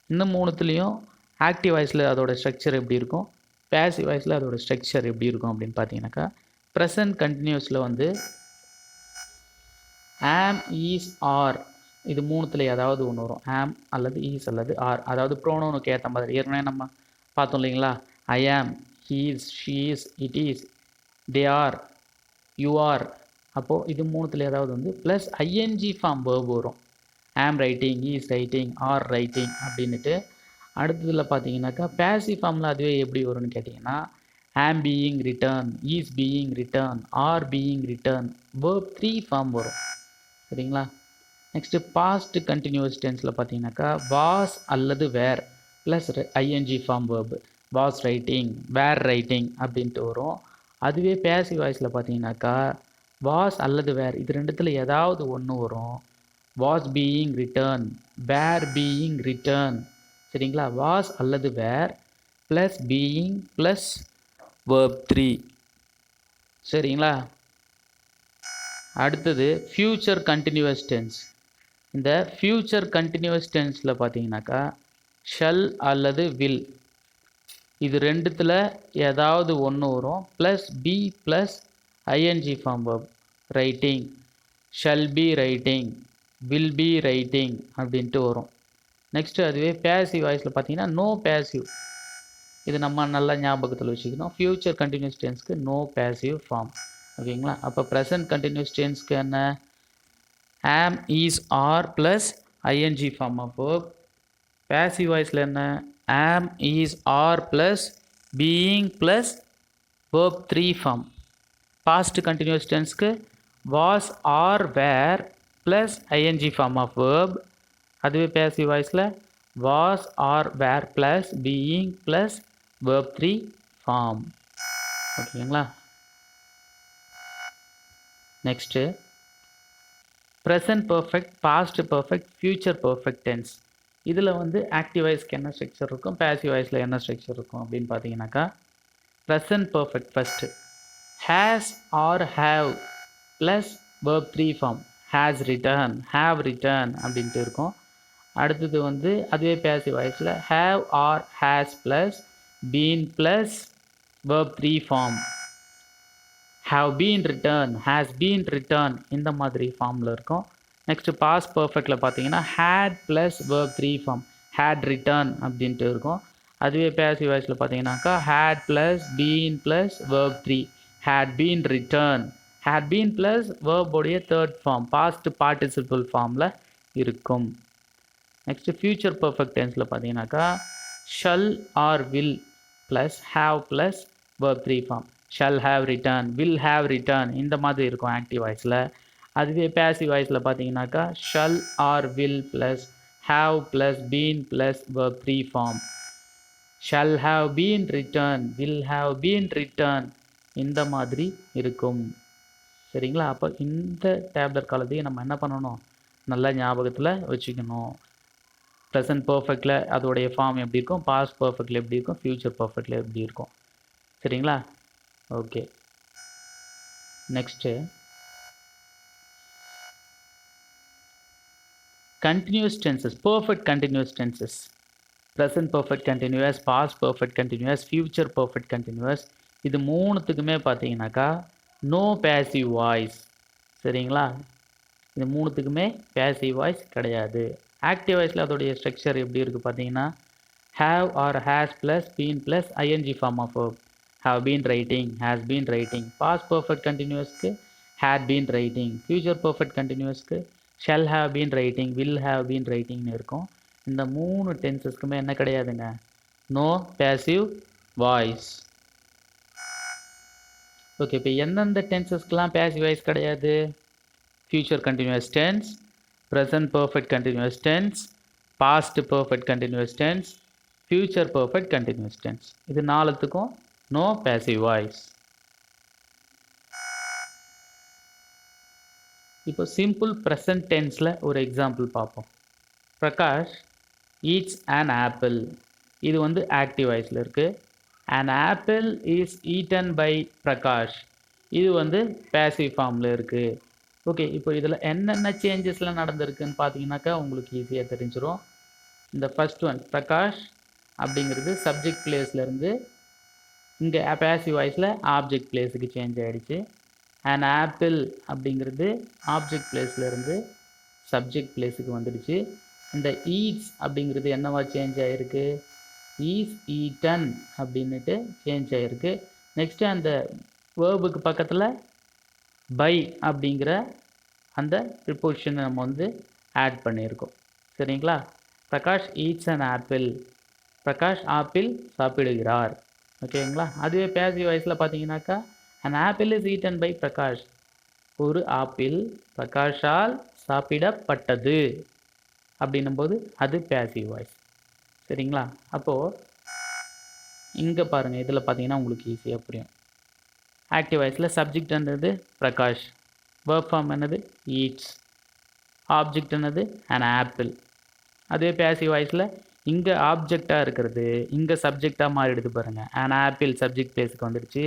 Speaker 1: இந்த மூணுத்துலேயும் ஆக்டிவ் வாய்ஸில் அதோட ஸ்ட்ரக்சர் எப்படி இருக்கும், பேசிவ் வாய்ஸில் அதோட ஸ்ட்ரக்சர் எப்படி இருக்கும் அப்படின்னு பார்த்தீங்கன்னாக்கா ப்ரெசன்ட் கண்டினியூஸில் வந்து ஆம் ஈஸ் ஆர் இது மூணுத்தில் ஏதாவது ஒன்று வரும். ஆம் அல்லது ஈஸ் அல்லது ஆர், அதாவது ப்ரோனோனுக்கு ஏற்ற மாதிரி ஏற்கனவே நம்ம பார்த்தோம் இல்லைங்களா? ஐ ஆம், he is, she is, it is, they are, you are. அப்போது இது மூணுத்தில் ஏதாவது வந்து ப்ளஸ் ஐஎன்ஜி ஃபார்ம் வேர்ப் வரும். ஆம் writing, is writing, R writing அப்படின்ட்டு. அடுத்ததில் பார்த்தீங்கன்னாக்கா பேசிவ் ஃபார்மில் அதுவே எப்படி வரும்னு கேட்டிங்கன்னா am being written, is being written, are being written verb 3 form வரும். சரிங்களா? நெக்ஸ்ட்டு பாஸ்ட் கண்டினியூஸ் டென்ஸில் பார்த்தீங்கன்னாக்கா வாஸ் அல்லது were plus ING form verb was writing, were writing அப்படின்ட்டு வரும். அதுவே பேசிவ் வாய்ஸில் பார்த்தீங்கன்னாக்கா வாஸ் அல்லது வேர் இது ரெண்டுத்தில் ஏதாவது ஒன்று வரும். Was being written, were being written. சரிங்களா? வாஸ் அல்லது were plus being plus verb 3. சரிங்களா? அடுத்தது ஃப்யூச்சர் கண்டினியூவஸ் டென்ஸ். இந்த ஃப்யூச்சர் கண்டினியூவஸ் டென்ஸில் பார்த்தீங்கன்னாக்கா ஷல் அல்லது வில் இது ரெண்டுத்தில் ஏதாவது ஒன்று வரும். Plus be plus ING form verb writing, shall be writing, will be writing அப்படின்ட்டு வரும். நெக்ஸ்ட்டு அதுவே பேசிவ் வாய்ஸில் பார்த்தீங்கன்னா நோ பேசிவ். இது நம்ம நல்லா ஞாபகத்தில் வச்சுக்கணும். ஃப்யூச்சர் கண்டினியூஸ் டென்ஸ்க்கு நோ பேசிவ் ஃபார்ம். ஓகேங்களா? அப்போ ப்ரெசன்ட் கண்டினியூஸ் டென்ஸ்க்கு என்ன? Am is are plus ING form of verb. Passive வாய்ஸில் என்ன? Am is are plus being plus verb 3 form. Past continuous டென்ஸ்க்கு was or were plus ING form of verb. அதுவே passive வாய்ஸில் was or were plus being plus verb 3 form. ஓகேங்களா? Next present perfect, past perfect, future perfect tense. இதில் வந்து active வாய்ஸ்க்கு என்ன structure இருக்கும், passive வாய்ஸில் என்ன ஸ்ட்ரக்சர் இருக்கும் அப்படின்னு பார்த்தீங்கன்னாக்கா present perfect first has or have plus verb 3 form has written, have written அப்படின்ட்டு இருக்கும். அடுத்தது வந்து அதுவே பேசிவ் வாய்ஸில் have or has plus been plus verb 3 form have been written, has been written இந்த மாதிரி ஃபார்மில் இருக்கும். நெக்ஸ்ட்டு பாஸ்ட் பர்ஃபெக்டில் பார்த்தீங்கன்னா had plus verb 3 form had written அப்படின்ட்டு இருக்கும். அதுவே பேசிவ் வாய்ஸில் பார்த்தீங்கன்னாக்கா had plus been plus verb 3 had been return, had been plus வேர்போடைய தேர்ட் ஃபார்ம் பாஸ்ட் பார்ட்டிசிபிள் ஃபார்மில் இருக்கும். நெக்ஸ்ட்டு ஃப்யூச்சர் பர்ஃபெக்ட் டென்ஸில் பார்த்தீங்கன்னாக்கா shall or will plus have plus verb 3 form shall have written, will have written இந்த மாதிரி இருக்கும் active வாய்ஸில். அதுவே பேசிவ் வாய்ஸில் பார்த்தீங்கன்னாக்கா shall or will plus have plus been plus verb 3 form shall have been written, will have been written இந்த மாதிரி இருக்கும். சரிங்களா? அப்போ இந்த டேப்லெட் காலத்தையும் நம்ம என்ன பண்ணணும், நல்லா ஞாபகத்தில் வச்சுக்கணும். ப்ரெசன்ட் பர்ஃபெக்டில் அதோடைய ஃபார்ம் எப்படி இருக்கும், பாஸ்ட் பர்ஃபெக்டில் எப்படி இருக்கும், ஃப்யூச்சர் பர்ஃபெக்டில் எப்படி இருக்கும். சரிங்களா? Okay. Next continuous tenses, perfect continuous tenses, present perfect continuous, past perfect continuous, future perfect continuous. இது மூணுத்துக்குமே பார்த்தீங்கன்னாக்கா நோ பேசிவ் வாய்ஸ். சரிங்களா? இது மூணுத்துக்குமே பேசிவ் வாய்ஸ் கிடையாது. ஆக்டிவ் வாய்ஸில் அதோடைய ஸ்ட்ரக்சர் எப்படி இருக்குது பார்த்தீங்கன்னா have or has plus been plus ing form of verb. have been writing, has been writing. past perfect continuousக்கு had been writing. future perfect continuousக்கு shall have been writing, will have been writingனு இருக்கும். இந்த மூணு டென்சஸ்க்குமே என்ன கிடையாதுங்க, no passive voice. Okay. இப்போ எந்தெந்த டென்சஸ்க்கெலாம் passive voice கிடையாது? Future continuous tense, present perfect continuous tense, past perfect continuous tense, future perfect continuous tense. இது நாலுத்துக்கும் நோ பேசிவ் வாய்ஸ். இப்போ சிம்பிள் ப்ரெசன்ட் டென்ஸில் ஒரு எக்ஸாம்பிள் பார்ப்போம். Prakash eats an apple. இது வந்து ஆக்டிவ் வாய்ஸில் இருக்குது. an apple is eaten by Prakash. இது வந்து பேசிவ் ஃபார்மில் இருக்குது. ஓகே. இப்போ இதில் என்னென்ன சேஞ்சஸ்லாம் நடந்திருக்குன்னு பார்த்தீங்கன்னாக்கா உங்களுக்கு ஈஸியாக தெரிஞ்சிடும். இந்த ஃபர்ஸ்ட் ஒன் பிரகாஷ் அப்படிங்கிறது சப்ஜெக்ட் பிளேஸ்லேருந்து இங்கே பேசிவ் வாய்ஸில் ஆப்ஜெக்ட் பிளேஸுக்கு சேஞ்ச் ஆகிடுச்சு. an ஆப்பிள் அப்படிங்கிறது ஆப்ஜெக்ட் பிளேஸ்லேருந்து சப்ஜெக்ட் பிளேஸுக்கு வந்துடுச்சு. இந்த ஈட்ஸ் அப்படிங்கிறது என்னவா சேஞ்ச் ஆகிருக்கு, ஈஸ் ஈட்டன் அப்படின்னுட்டு சேஞ்ச் ஆகிருக்கு. நெக்ஸ்ட்டு அந்த வேர்புக்கு பக்கத்தில் பை அப்படிங்கிற அந்த ப்ரிப்போசிஷனை நம்ம வந்து ஆட் பண்ணியிருக்கோம். சரிங்களா? Prakash eats an apple. Prakash apple சாப்பிடுகிறார். ஓகேங்களா? அதுவே பேசிவ் வாய்ஸில் பார்த்தீங்கன்னாக்கா an apple is eaten by Prakash. ஒரு ஆப்பிள் பிரகாஷால் சாப்பிடப்பட்டது அப்படின்னும்போது அது பேசிவ் வாய்ஸ். சரிங்களா? அப்போது இங்கே பாருங்கள், இதில் பார்த்தீங்கன்னா உங்களுக்கு ஈஸியாக புரியும். ஆக்டிவ் வாய்ஸில் சப்ஜெக்ட் என்னது பிரகாஷ், வேர்ப் ஃபார்ம் என்னது ஈட்ஸ், ஆப்ஜெக்ட் என்னது an ஆப்பிள். அதுவே பேசிவ் வாய்ஸில் இங்கே ஆப்ஜெக்டாக இருக்கிறது இங்கே சப்ஜெக்டாக மாறிடுது பாருங்கள். an ஆப்பிள் சப்ஜெக்ட் பிளேஸுக்கு வந்துடுச்சு.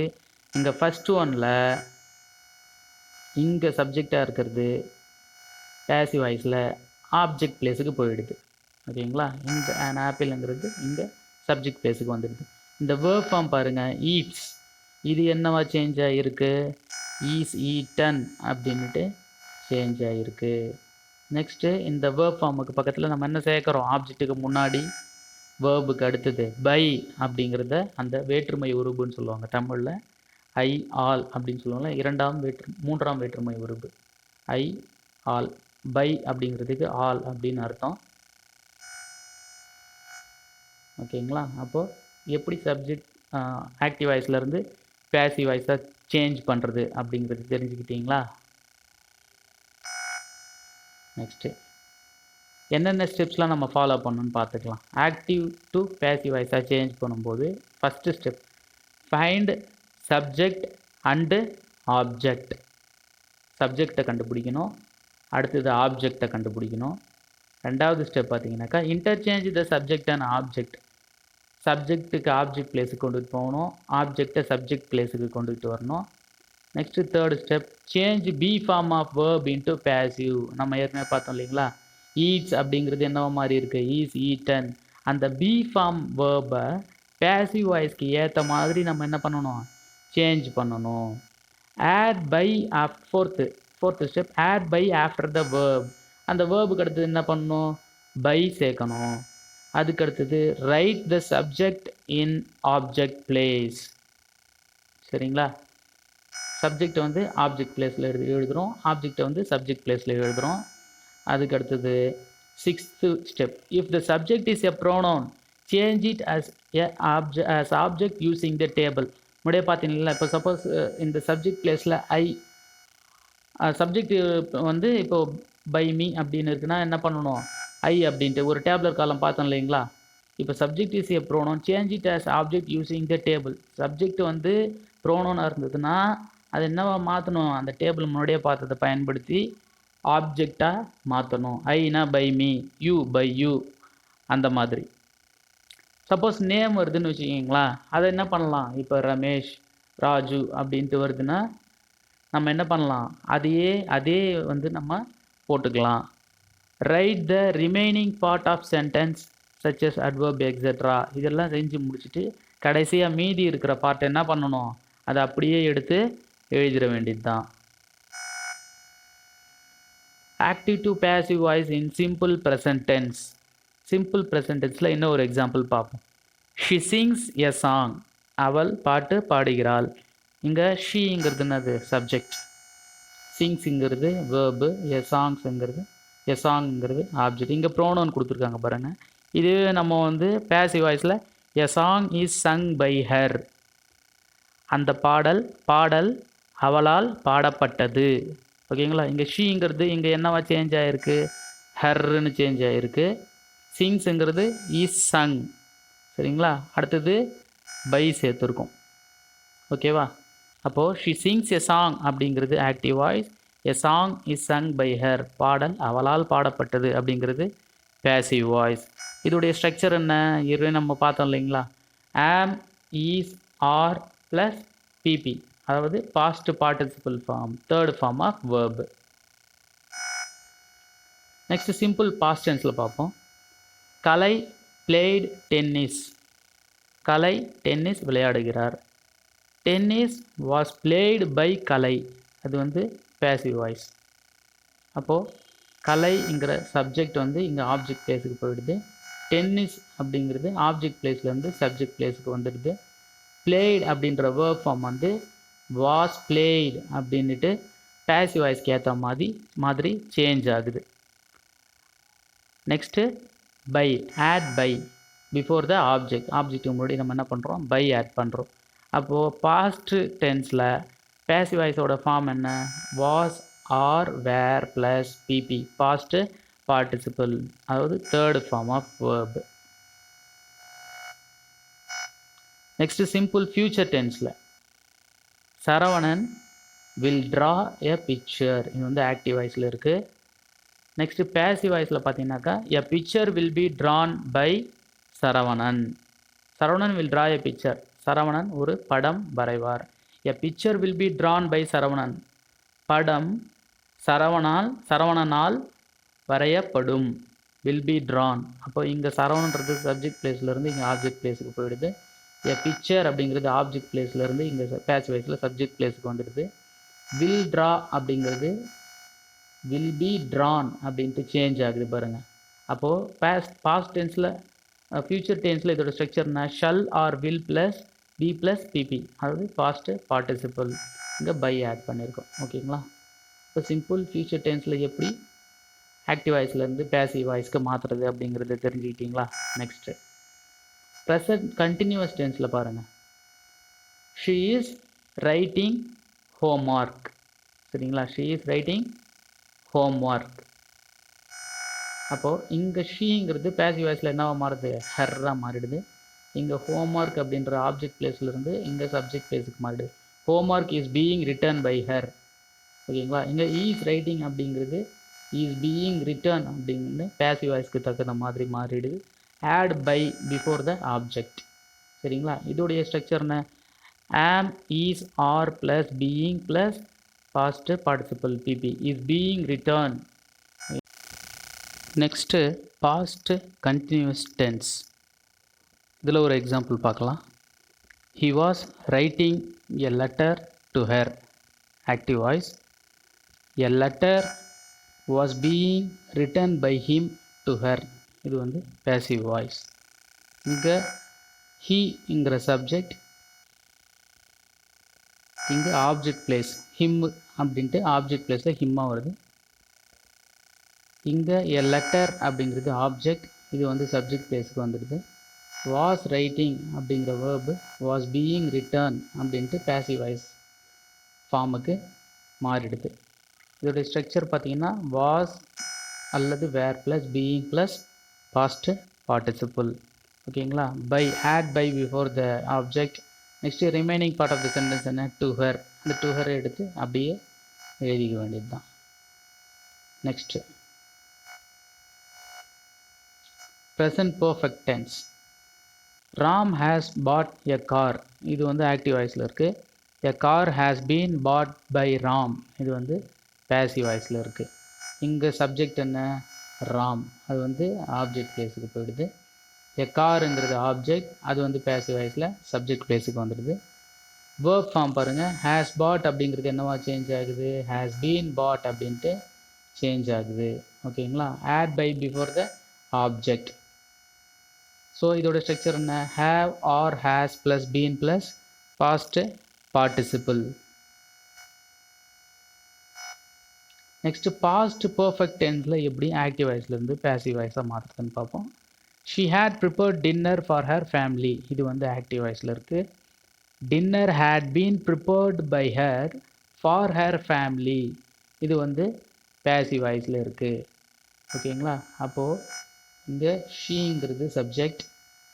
Speaker 1: இங்கே ஃபஸ்ட் ஒனில் இங்கே சப்ஜெக்டாக இருக்கிறது பேசிவ் வாய்ஸில் ஆப்ஜெக்ட் பிளேஸுக்கு போயிடுது. ஓகேங்களா? இந்த an ஆப்பிள்ங்கிறது இங்கே சப்ஜெக்ட் பிளேஸுக்கு வந்துடுது. இந்த வேர்ப் ஃபார்ம் பாருங்கள் ஈட்ஸ், இது என்னவா சேஞ்ச் ஆகிருக்கு, ஈஸ் ஈட்டன் அப்படின்ட்டு சேஞ்ச் ஆகிருக்கு. நெக்ஸ்ட்டு இந்த வேர்ப் ஃபார்முக்கு பக்கத்தில் நம்ம என்ன சேர்க்குறோம், ஆப்ஜெக்ட்டுக்கு முன்னாடி வேர்புக்கு அடுத்தது பை அப்படிங்கிறத அந்த வேற்றுமை உருபுன்னு சொல்லுவாங்க தமிழில். ஐ ஆல் அப்படின்னு சொல்லுவாங்க. மூன்றாம் வேற்றுமை உருபு ஐ ஆல். பை அப்படிங்கிறதுக்கு ஆல் அப்படின்னு அர்த்தம். ஓகேங்களா? அப்போது எப்படி சப்ஜெக்ட் ஆக்டிவ் வாய்ஸ்லேருந்து பேசிவ் வாய்ஸாக சேஞ்ச் பண்ணுறது அப்படிங்கிறது தெரிஞ்சுக்கிட்டீங்களா? நெக்ஸ்ட்டு என்னென்ன ஸ்டெப்ஸ்லாம் நம்ம ஃபாலோ பண்ணணும்னு பார்த்துக்கலாம். ஆக்டிவ் டு பேசிவ் வாய்ஸாக சேஞ்ச் பண்ணும்போது first step find subject and object. சப்ஜெக்டை கண்டுபிடிக்கணும், அடுத்தது ஆப்ஜெக்டை கண்டுபிடிக்கணும். ரெண்டாவது ஸ்டெப் பார்த்தீங்கன்னாக்கா interchange the subject and object. சப்ஜெக்ட்டுக்கு ஆப்ஜெக்ட் பிளேஸுக்கு கொண்டுட்டு போகணும், ஆப்ஜெக்டை சப்ஜெக்ட் பிளேஸுக்கு கொண்டுட்டு வரணும். Next third step change be form of verb into passive. நம்ம ஏற்கனவே பார்த்தோம் இல்லைங்களா, ஈட்ஸ் அப்படிங்கிறது என்னவா மாதிரி இருக்குது, ஈஸ் ஈட்டன். அந்த பி ஃபார்ம் வேர்பை பேசிவ் வாய்ஸ்க்கு ஏற்ற மாதிரி நம்ம என்ன பண்ணணும், சேஞ்ச் பண்ணணும். Add by fourth step add by after the verb. அந்த வேர்புக்கு அடுத்தது என்ன பண்ணணும், பை சேர்க்கணும். அதுக்கு அடுத்தது write the subject in object place. சரிங்களா? சப்ஜெக்டை வந்து ஆப்ஜெக்ட் பிளேஸில் எழுதுகிறோம், ஆப்ஜெக்டை வந்து சப்ஜெக்ட் பிளேஸில் எழுதுகிறோம். அதுக்கு அடுத்தது sixth step if the subject is a pronoun change it as object using the table. முன்னாடியே பார்த்தீங்களா, இப்போ சப்போஸ் இந்த சப்ஜெக்ட் பிளேஸில் ஐ சப்ஜெக்ட் வந்து இப்போது பை மீ அப்படின்னு இருக்குன்னா என்ன பண்ணணும், ஐ அப்படின்ட்டு ஒரு டேபிளர் காலம் பார்த்தோம் இல்லைங்களா. இப்போ subject is a pronoun change it as object using the table. Subject வந்து ப்ரோனவுனாக இருந்ததுன்னா அது என்னவா மாற்றணும், அந்த டேபிள் முன்னாடியே பார்த்ததை பயன்படுத்தி ஆப்ஜெக்டாக மாற்றணும். ஐனா by me, you by you, அந்த மாதிரி. சப்போஸ் நேம் வருதுன்னு வச்சுக்கிங்களா, அதை என்ன பண்ணலாம், இப்போ ரமேஷ், ராஜு அப்படின்ட்டு வருதுன்னா நம்ம என்ன பண்ணலாம், அதே வந்து நம்ம போட்டுக்கலாம். Write the remaining part of sentence such as adverb etcetera. இதெல்லாம் செஞ்சு முடிச்சுட்டு கடைசியாக மீதி இருக்கிற பார்ட் என்ன பண்ணணும், அதை அப்படியே எடுத்து எழுதிட வேண்டியது தான். Active to passive voice in simple present tense. Simple present டென்ஸில் இன்னும் ஒரு எக்ஸாம்பிள் பார்ப்போம். She sings a song. அவள் பாட்டு பாடுகிறாள். இங்கே ஷீங்கிறது என்னது, சப்ஜெக்ட். சிங்ஸுங்கிறது வேர்பு, எ சாங்கிறது ஆப்ஜெக்ட். இங்கே ப்ரோனவுன் கொடுத்துருக்காங்க பாருங்கள். இதுவே நம்ம வந்து பேசிவ் வாய்ஸில் a song is sung by her. அந்த பாடல் அவளால் பாடப்பட்டது. ஓகேங்களா. இங்கே ஷீங்கிறது இங்கே என்னவா சேஞ்ச் ஆகிருக்கு, ஹர்ன்னு சேஞ்ச் ஆகிருக்கு. சிங்ஸுங்கிறது இஸ் சங். சரிங்களா. அடுத்தது பை சேர்த்துருக்கோம். ஓகேவா. அப்போது ஷி சிங்ஸ் எ சாங் அப்படிங்கிறது active voice, a song is sung by her, பாடல் அவளால் பாடப்பட்டது அப்படிங்கிறது பேசிவ் வாய்ஸ். இதோடைய ஸ்ட்ரக்சர் என்ன, இது நம்ம பார்த்தோம் இல்லைங்களா. Am, is, are plus PP, அதாவது past participle form, third form of verb. Next simple past டென்ஸில் பார்ப்போம். Kalai played tennis. Kalai tennis விளையாடுகிறார். Tennis was played by Kalai, அது வந்து பேசிவ் வாய்ஸ். அப்போது கலைங்கிற சப்ஜெக்ட் வந்து இங்கே ஆப்ஜெக்ட் பிளேஸுக்கு போயிடுது. டென்னிஸ் அப்படிங்கிறது ஆப்ஜெக்ட் பிளேஸ்லேருந்து சப்ஜெக்ட் பிளேஸுக்கு வந்துடுது. பிளேட் அப்படின்ற வேர்ப் ஃபார்ம் வந்து வாஸ் பிளேடு அப்படின்ட்டு பேசிவ் வாய்ஸ்க்கு ஏற்ற மாதிரி சேஞ்ச் ஆகுது. Next by, add by before the ஆப்ஜெக்ட்டுக்கு முன்னாடி நம்ம என்ன பண்ணுறோம், பை ஆட் பண்ணுறோம். அப்போது பாஸ்ட் டென்ஸில் பேசிவ் வாய்ஸோட ஃபார்ம் என்ன, was, or, were plus PP, past participle, அதாவது third form of verb. Next simple future டென்ஸில் Saravanan will draw a picture, இது வந்து ஆக்டிவ் வாய்ஸில் இருக்குது. நெக்ஸ்ட்டு பேசிவ் வாய்ஸில் பார்த்தீங்கன்னாக்கா a picture will be drawn by Saravanan. Saravanan will draw a picture, Saravanan ஒரு படம் வரைவார். A picture will be drawn by Saravanan, படம் சரவணனால் வரையப்படும். வில் பி ட்ரான், அப்போ இங்கே சரவணன்றது சப்ஜெக்ட் பிளேஸ்லேருந்து இங்கே ஆப்ஜெக்ட் பிளேஸுக்கு போயிடுது. எ பிக்சர் அப்படிங்கிறது ஆப்ஜெக்ட் பிளேஸ்லேருந்து இங்கே பேசிவ் வாய்ஸில் சப்ஜெக்ட் பிளேஸுக்கு வந்துடுது. வில் ட்ரா அப்படிங்கிறது வில் பி ட்ரான் அப்படின்ட்டு சேஞ்ச் ஆகுது பாருங்கள். அப்போது பாஸ்ட் டென்ஸில் ஃபியூச்சர் டென்ஸில் இதோட ஸ்ட்ரக்சர்னா shall or will plus be plus PP, அதாவது பாஸ்ட்டு பார்ட்டிசிபிள், இங்கே பை ஆட் பண்ணியிருக்கோம். ஓகேங்களா. இப்போ சிம்பிள் ஃபியூச்சர் டென்ஸில் எப்படி ஆக்டிவ் வாய்ஸ்லேருந்து பேசிவ் வாய்ஸ்க்கு மாற்றுறது அப்படிங்கிறத தெரிஞ்சுக்கிட்டிங்களா. நெக்ஸ்ட்டு ப்ரெசன்ட் கண்டினியூவஸ் டென்ஸில் பாருங்கள். She is writing homework. சரிங்களா. She is writing homework. அப்போது இங்கே ஷீங்கிறது பேசிவ் வாய்ஸில் என்னவா மாறுது, ஹர்ராக மாறிடுது. இங்கே ஹோம்ஒர்க் அப்படின்ற ஆப்ஜெக்ட் பிளேஸ்லேருந்து இங்கே சப்ஜெக்ட் பிளேஸுக்கு மாறிடுது. Homework is being written by her. ஓகேங்களா. இங்கே ஈஸ் ரைட்டிங் அப்படிங்கிறது இஸ் பீயிங் ரிட்டன் அப்படின்னு பேசிவ் வாய்ஸ்க்கு தகுந்த மாதிரி மாறிடுது. Add by before the object. சரிங்களா. இதோடைய ஸ்ட்ரக்சர்னு am, is, are plus being plus past participle PP, is being written. Next past continuous tense. இதில் ஒரு எக்ஸாம்பிள் பார்க்கலாம். He was writing a letter to her, active voice. A letter was being written by him to her, இது வந்து passive voice. இங்கே ஹீங்கிற subject, இங்கே object bless him அப்படின்ட்டு object பிளேஸில் ஹிம்மாக வருது. இங்கே எ லெட்டர் அப்படிங்கிறது ஆப்ஜெக்ட், இது வந்து சப்ஜெக்ட் பிளேஸுக்கு வந்துடுது. வாஸ் ரைட்டிங் அப்படிங்கிற வேர்பு வாஸ் பீயிங் ரிட்டர்ன் அப்படின்ட்டு பேசிவ் வாய்ஸ் ஃபார்முக்கு மாறிடுது. இதோடைய ஸ்ட்ரக்சர் பார்த்திங்கன்னா வாஸ் அல்லது were plus being plus past participle. ஓகேங்களா. By, add by before the object. Next remaining part of the sentence என்ன, டு ஹர். அந்த டு ஹரை எடுத்து அப்படியே எழுதிக்க வேண்டியது தான். Next present perfect tense. Ram has bought a car, இது வந்து ஆக்டிவ் வாய்ஸில் இருக்குது. A car has been pot by Ram, இது வந்து பேசிவ் வாய்ஸில் இருக்குது. இங்கே சப்ஜெக்ட் என்ன? ராம், அது வந்து ஆப்ஜெக்ட் பிளேஸுக்கு போயிடுது. எ காருங்கிறது ஆப்ஜெக்ட், அது வந்து பேசிவ் வாய்ஸில் சப்ஜெக்ட் பிளேஸுக்கு வந்துடுது. வேர்ப் ஃபார்ம் பாருங்கள், ஹேஸ் பாட் அப்படிங்கிறது என்னவா சேஞ்ச் ஆகுது? ஹேஸ் பீன் பாட் அப்படின்ட்டு சேஞ்ச் ஆகுது. ஓகேங்களா? Add by before the object. So இதோட ஸ்ட்ரக்சர் என்ன? Have or has plus been plus past participle. Next past perfect டென்ஸில் எப்படி ஆக்டிவ் வாய்ஸ்லேருந்து பேசிவ் வாய்ஸாக மாற்றுறதுன்னு பார்ப்போம். She had prepared dinner for her family, இது வந்து ஆக்டிவ் வாய்ஸில் இருக்குது. Dinner had been prepared by her for her family, இது வந்து பேசிவ் வாய்ஸில் இருக்குது. ஓகேங்களா? அப்போது இங்கே ஷீங்கிறது சப்ஜெக்ட்,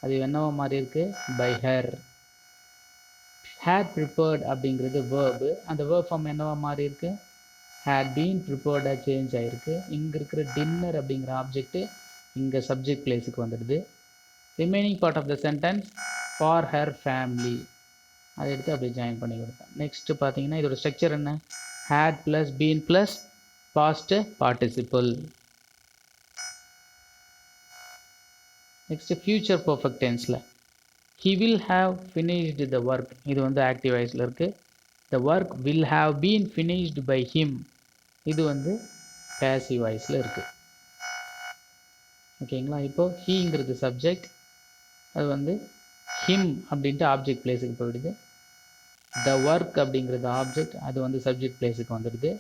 Speaker 1: அது என்னவா மாதிரி இருக்குது? By her. ஹேட் ப்ரிப்பேர்ட் அப்படிங்கிறது வேர்பு, அந்த வேர்ப் ஃபார்ம் என்னவா மாதிரி இருக்குது? ஹேட் பீன் ப்ரிப்பேர்டாக சேஞ்ச் ஆகிருக்கு. இங்கே இருக்கிற டின்னர் அப்படிங்கிற ஆப்ஜெக்ட்டு இங்கே சப்ஜெக்ட் பிளேஸுக்கு வந்துடுது. Remaining part of the sentence for her family, அதை எடுத்து அப்படியே ஜாயின் பண்ணி கொடுத்தேன். நெக்ஸ்ட்டு பார்த்தீங்கன்னா இதோட ஸ்ட்ரக்சர் என்ன? Had plus been plus past participle. Next future perfect டென்ஸில் he will have finished the work, இது வந்து ஆக்டிவ் வாய்ஸில் இருக்குது. The work will have been finished by him, இது வந்து பேசிவ் வாய்ஸில் இருக்குது. ஓகேங்களா? இப்போது ஹீங்கிறது சப்ஜெக்ட், அது வந்து ஹிம் அப்படின்ட்டு ஆப்ஜெக்ட் பிளேஸுக்கு போயிடுது. த ஒர்க் அப்படிங்கிறது ஆப்ஜெக்ட், அது வந்து சப்ஜெக்ட் பிளேஸுக்கு வந்துடுது.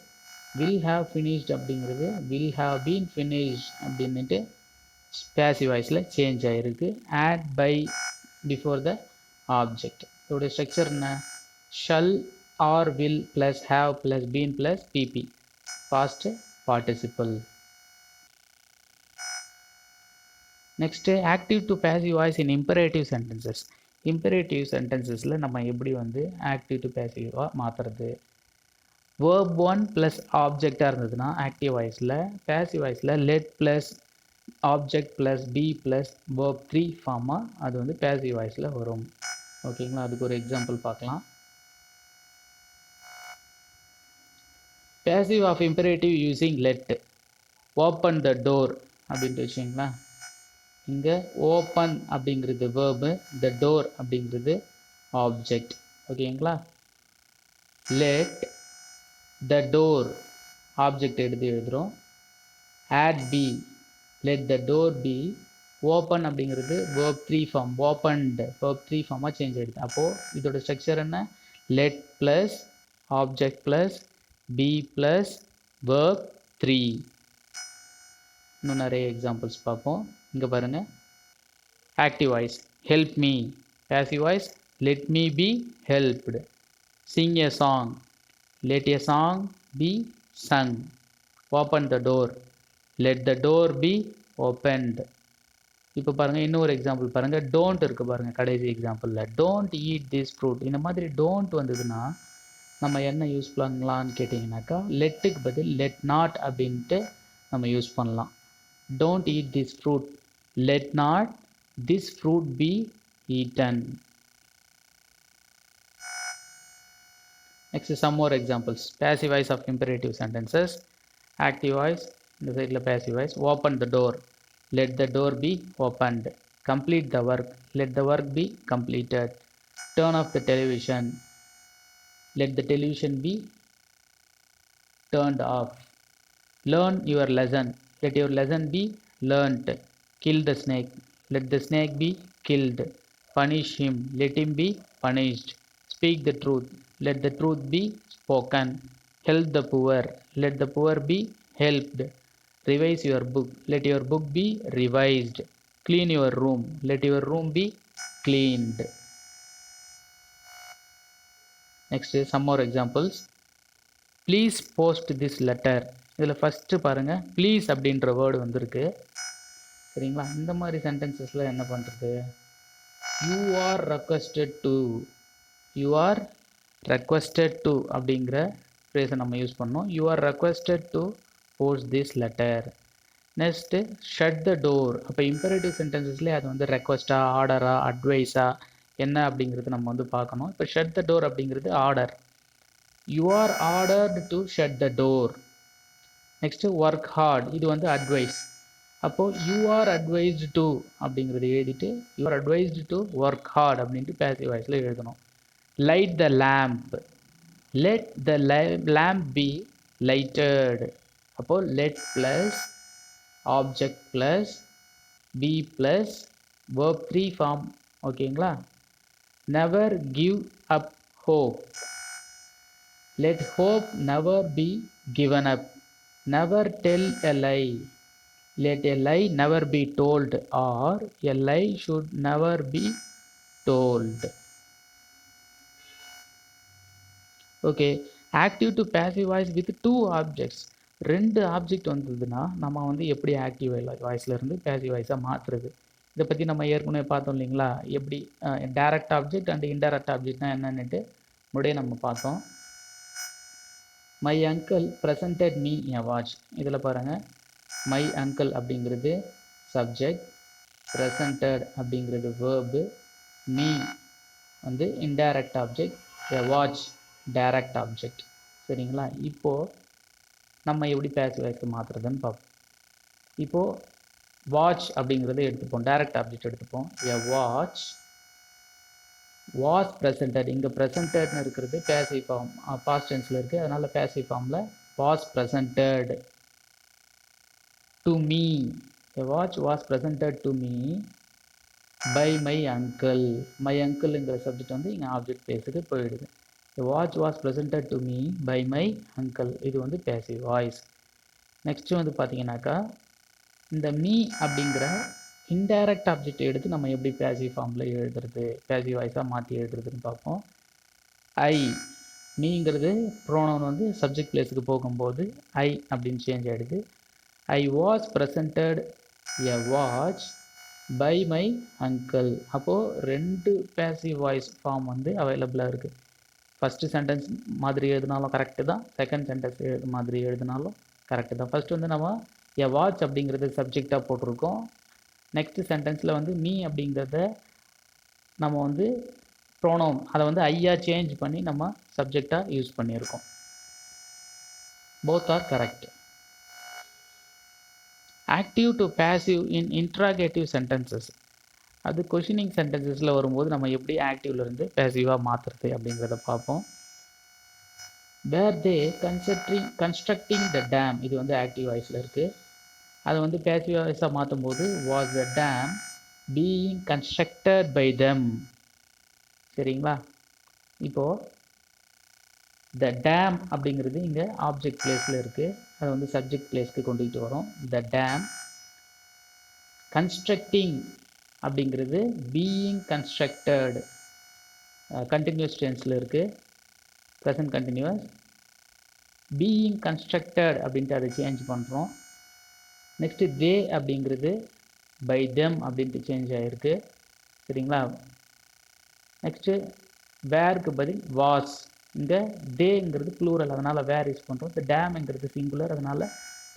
Speaker 1: வில் ஹாவ் ஃபினிஷ்டு அப்படிங்கிறது வில் ஹாவ் பீன் ஃபினிஷ்ட் அப்படின்ட்டு பேசிவ் வாய்ஸில் சேஞ்ச் ஆகிருக்கு. Add by before the object. இதோடைய ஸ்ட்ரக்சர் என்ன? Shall or will plus have plus been plus PP, past participle. Next active to passive voice in imperative sentences. Imperative சென்டென்சஸில் நம்ம எப்படி வந்து active to பேசிவாக மாற்றுறது? வேர்ப் 1 ப்ளஸ் ஆப்ஜெக்டாக இருந்ததுன்னா active வாய்ஸில், passive வாய்ஸில் let plus object plus be plus verb 3 ஃபார்மாக அது வந்து பேசிவ் வாய்ஸில் வரும். ஓகேங்களா? அதுக்கு ஒரு எக்ஸாம்பிள் பார்க்கலாம். Passive of imperative using let. Open the door அப்படின்ட்டு வச்சிங்களா? இங்கே ஓப்பன் அப்படிங்கிறது வேர்பு, த டோர் அப்படிங்கிறது ஆப்ஜெக்ட். ஓகேங்களா? லெட் த டோர் ஆப்ஜெக்ட் எடுத்து எழுதுகிறோம். Add be, let the door be. Open அப்படிங்கிறது வேர்ப் 3 ஃபார்ம், ஓப்பன்டு வேர்ப் 3 ஃபார்மாக சேஞ்ச் ஆகிடுது. அப்போது இதோட ஸ்ட்ரக்சர் என்ன? Let plus object plus be plus verb 3. இன்னும் நிறைய எக்ஸாம்பிள்ஸ் பார்ப்போம். இங்கே பாருங்கள், active voice help me, passive voice let me be helped. Sing a song, let a song be sung. Open the door, let the door be opened. இப்போ பாருங்கள் இன்னொரு example பாருங்கள், don't இருக்குது பாருங்கள் கடைசி எக்ஸாம்பிளில். Don't eat this fruit. இந்த மாதிரி டோன்ட் வந்ததுன்னா நம்ம என்ன யூஸ் பண்ணலான்னு கேட்டிங்கனாக்கா, லெட்டுக்கு பதில் லெட் நாட் அப்படின்ட்டு நம்ம யூஸ் பண்ணலாம். Don't eat this fruit, let not this fruit B eaten. Next, some more examples. Passive voice of imperative sentences. Active voice, இந்த சைடில் passive voice. Open the door, let the door be opened. Complete the work, let the work be completed. Turn off the television, let the television be turned off. Learn your lesson, let your lesson be learnt. Kill the snake, let the snake be killed. Punish him, let him be punished. Speak the truth, let the truth be spoken. Help the poor, let the poor be helped. Revise your book, let your book be revised. Clean your room, let your room be cleaned. Next, some more examples. Please post this letter. இதில் first பாருங்கள், please அப்படின்ற word வந்திருக்கு. சரிங்களா? இந்த மாதிரி சென்டென்சஸில் என்ன பண்ணுறது? You are requested to, you are requested to அப்படிங்கிற ஃப்ரேஸை நம்ம யூஸ் பண்ணோம். You are requested to post this letter. Next shut the door. அப்போ இம்பரேட்டிவ் சென்டென்சஸ்லேயே அது வந்து ரெக்வஸ்டா, ஆர்டரா, அட்வைஸா என்ன அப்படிங்கிறது நம்ம வந்து பார்க்கணும். இப்போ ஷட் த டோர் அப்படிங்கிறது order. You are ordered to shut the door. Next work hard, இது வந்து அட்வைஸ். அப்போது யூ ஆர் அட்வைஸ்டு டு அப்படிங்கிறது எழுதிட்டு you are advised to work hard அப்படின்ட்டு பேசிவ் வாய்ஸில் எழுதணும். Light the lamp. Let the lamp be lighted. அப்போது let plus object plus be plus verb 3 form. ஓகேங்களா? Never give up hope. Let hope never be given up. Never tell a lie. Let a lie never be told, or a lie should never be told. Okay, active to passive voice with two objects. ரெண்டு object வந்ததுன்னா நம்ம வந்து எப்படி active வாய்ஸ்ல இருந்து passive வாய்ஸாக மாற்றுறது, இதை பற்றி நம்ம ஏற்கனவே பார்த்தோம் இல்லைங்களா? எப்படி டைரக்ட் ஆப்ஜெக்ட் அண்ட் இன்டைரக்ட் ஆப்ஜெக்ட்னா என்னன்னுட்டு முன்னாடியே நம்ம பார்த்தோம். My uncle presented me a watch. இதில் பாருங்கள், மை அங்கிள் அப்படிங்கிறது சப்ஜெக்ட், ப்ரெசன்டட் அப்படிங்கிறது வேர்பு, மீ வந்து இன்டைரக்ட் ஆப்ஜெக்ட், எ வாட்ச் டைரக்ட் ஆப்ஜெக்ட். சரிங்களா? இப்போது நம்ம எப்படி பேசிவ் வாய்ஸ்க்கு மாற்றுறதுன்னு பார்ப்போம். இப்போது வாட்ச் அப்படிங்கிறத எடுத்துப்போம், டைரக்ட் ஆப்ஜெக்ட் எடுத்துப்போம். எ வாட்ச் வாஸ் ப்ரெசன்டட். இங்கே ப்ரெசன்டட்னு இருக்கிறது பேசிவ் ஃபார்ம், பாஸ்ட் டென்ஸில் இருக்குது. அதனால் பேசிவ் ஃபார்மில் was presented to me. A watch was presented to me by my uncle. My அங்கிள்ங்கிற சப்ஜெக்ட் வந்து இங்கே ஆப்ஜெக்ட் பிளேஸுக்கு போயிடுது. A watch was presented to me by my uncle. இது வந்து பேசிவ் வாய்ஸ். நெக்ஸ்ட்டு வந்து பார்த்தீங்கன்னாக்கா, இந்த மீ அப்படிங்கிற இன்டைரக்ட் ஆப்ஜெக்ட் எடுத்து நம்ம எப்படி பேசிவ் ஃபார்மில் எழுதுறது, பேசிவ் வாய்ஸாக மாற்றி எழுதுறதுன்னு பார்ப்போம். ஐ, மீங்கிறது ப்ரோனவுன் வந்து சப்ஜெக்ட் பிளேஸுக்கு போகும்போது ஐ அப்படின்னு சேஞ்ச் ஆகிடுது. I was presented a watch by my uncle. அப்போது ரெண்டு பேசிவ் வாய்ஸ் ஃபார்ம் வந்து அவைலபிளாக இருக்குது. ஃபஸ்ட்டு சென்டென்ஸ் மாதிரி எழுதினாலும் கரெக்டு தான், செகண்ட் சென்டென்ஸ் மாதிரி எழுதினாலும் கரெக்டு தான். ஃபஸ்ட்டு வந்து நம்ம எ வாட்ச் அப்படிங்கிறது சப்ஜெக்டாக போட்டிருக்கோம். நெக்ஸ்ட்டு சென்டென்ஸில் வந்து மீ அப்படிங்கிறத நம்ம வந்து ப்ரோனவுன், அதை வந்து ஐயா சேஞ்ச் பண்ணி நம்ம சப்ஜெக்டாக யூஸ் பண்ணியிருக்கோம். Both are correct. Active to passive in interrogative sentences. அது கொஷினிங் சென்டென்சஸில் வரும்போது நம்ம எப்படி ஆக்டிவ்லேருந்து பேசிவாக மாற்றுறது அப்படிங்கிறத பார்ப்போம். வேர் தே கன்ஸ்ட்ரக்டிங் த டேம், இது வந்து ஆக்டிவ் வாய்ஸில் இருக்குது. அதை வந்து பேசிவ் வாய்ஸாக மாற்றும் போது was the dam being constructed by them. சரிங்களா? இப்போது த டேம் அப்படிங்கிறது இங்கே ஆப்ஜெக்ட் பிளேஸில் இருக்குது. அதை வந்து சப்ஜெக்ட் பிளேஸ்க்கு கொண்டுகிட்டு வரோம். த டேம். கன்ஸ்ட்ரக்டிங் அப்படிங்கிறது பீயிங் கன்ஸ்ட்ரக்டட், கண்டினியூஸ் டென்ஸில் இருக்குது, ப்ரெசன்ட் கண்டினியூஸ். பீயிங் கன்ஸ்ட்ரக்டட் அப்படின்ட்டு அதை சேஞ்ச் பண்ணுறோம். நெக்ஸ்ட்டு தே அப்படிங்கிறது பை தெம் அப்படின்ட்டு சேஞ்ச் ஆகிருக்கு. சரிங்களா? நெக்ஸ்ட்டு வேருக்கு பதில் வாஸ். இங்கே தேங்கிறது ப்ளூரல், அதனால் வேர் யூஸ் பண்ணுறோம். இந்த டேம்ங்கிறது சிங்குலர், அதனால்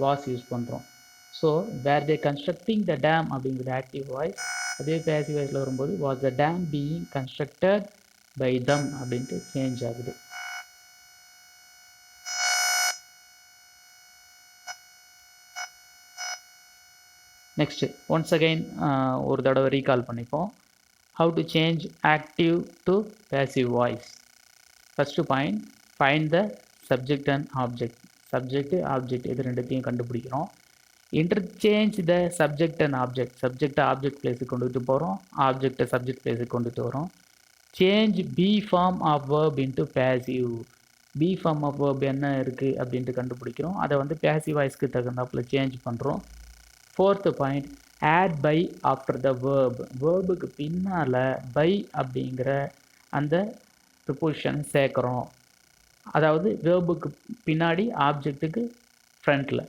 Speaker 1: வாஸ் யூஸ் பண்ணுறோம். So were they constructing the dam அப்படிங்கிறது ஆக்டிவ் வாய்ஸ். அதே பேசிவ் வாய்ஸில் வரும்போது was the dam being constructed by them அப்படின்ட்டு சேஞ்ச் ஆகுது. நெக்ஸ்ட்டு ஒன்ஸ் அகைன் ஒரு தடவை ரீகால் பண்ணிப்போம். How to change active to passive voice. First point, find the subject and object. Subject object இது ரெண்டுத்தையும் கண்டுபிடிக்கிறோம். Interchange the subject and object. சப்ஜெக்டை object பிளேஸுக்கு கொண்டுட்டு போகிறோம், ஆப்ஜெக்டை சப்ஜெக்ட் பிளேஸுக்கு கொண்டுட்டு வரோம். Change be form of verb into passive. Be form of verb என்ன இருக்குது அப்படின்ட்டு கண்டுபிடிக்கிறோம். அதை வந்து பேசிவ் வாய்ஸ்க்கு தகுந்தாப்பில் சேஞ்ச் பண்ணுறோம். Fourth point, add by after the verb. வேர்புக்கு பின்னால் பை அப்படிங்கிற அந்த ப்ரிப்போசிஷன் சேர்க்குறோம். அதாவது வேர்புக்கு பின்னாடி ஆப்ஜெக்ட்டுக்கு ஃப்ரண்ட்டில்.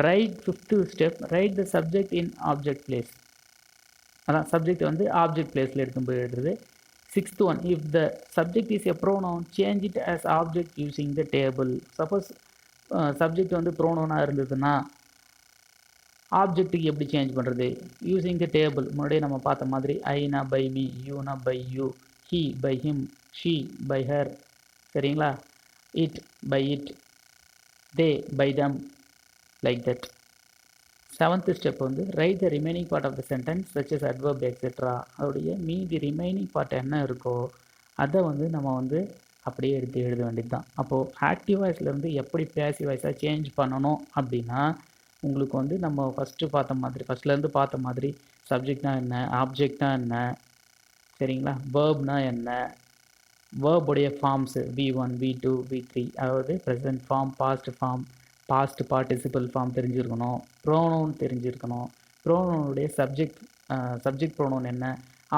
Speaker 1: Right, fifth step, write the subject in object place. அதான் சப்ஜெக்ட் வந்து ஆப்ஜெக்ட் பிளேஸில் எடுத்து போய் எழுதுறது. Sixth one, if the subject is a pronoun change it as object using the table. Suppose subject வந்து ப்ரோனவுனாக இருந்ததுன்னா ஆப்ஜெக்ட்டுக்கு எப்படி சேஞ்ச் பண்ணுறது? Using the table. முன்னாடியே நம்ம பார்த்த மாதிரி ஐனா பை மீ, யூனா by you, he by him, she by her. சரிங்களா? It by it, they by them, like that. 7th step வந்து write the remaining part of the sentence such as adverb etcetera. அதோடைய மீதி remaining part என்ன இருக்கோ அதை வந்து நம்ம வந்து அப்படியே எடுத்து எழுத வேண்டியது தான். அப்போது ஆக்டிவ் வாய்ஸ்லேருந்து எப்படி பேசிவ் வாய்ஸாக சேஞ்ச் பண்ணணும் அப்படின்னா, உங்களுக்கு வந்து நம்ம ஃபஸ்ட்லேருந்து பார்த்த மாதிரி சப்ஜெக்ட்னா என்ன, ஆப்ஜெக்ட்னா என்ன, சரிங்களா, வேர்ப்னா என்ன, வேர்புடைய ஃபார்ம்ஸு V1 V2 V3, அதாவது present form, past form, past participle form தெரிஞ்சிருக்கணும். ப்ரோனவுன் தெரிஞ்சிருக்கணும். ப்ரோனவுனுடைய சப்ஜெக்ட் ப்ரோனவுன் என்ன,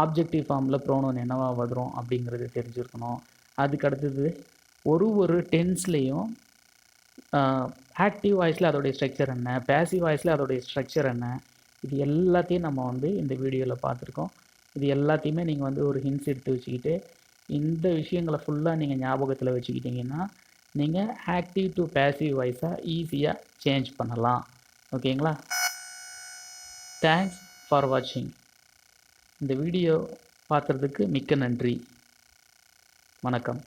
Speaker 1: ஆப்ஜெக்டிவ் ஃபார்மில் ப்ரோனவுன் என்னவா வரும் அப்படிங்கிறது தெரிஞ்சிருக்கணும். அதுக்கு அடுத்தது ஒரு டென்ஸ்லேயும் ஆக்டிவ் வாய்ஸில் அதோடைய ஸ்ட்ரக்சர் என்ன, பேசிவ் வாய்ஸில் அதோடைய ஸ்ட்ரக்சர் என்ன, இது எல்லாத்தையும் நம்ம வந்து இந்த வீடியோவில் பார்த்துருக்கோம். இது எல்லாத்தையுமே நீங்கள் வந்து ஒரு ஹிண்ட்ஸ் எடுத்து வச்சுக்கிட்டு இந்த விஷயங்களை ஃபுல்லாக நீங்கள் ஞாபகத்தில் வச்சுக்கிட்டிங்கன்னா நீங்கள் ஆக்டிவ் டு பேசிவ் வாய்ஸாக ஈஸியாக சேஞ்ச் பண்ணலாம். ஓகேங்களா? தேங்க்ஸ் ஃபார் வாட்சிங். இந்த வீடியோ பார்க்குறதுக்கு மிக்க நன்றி. வணக்கம்.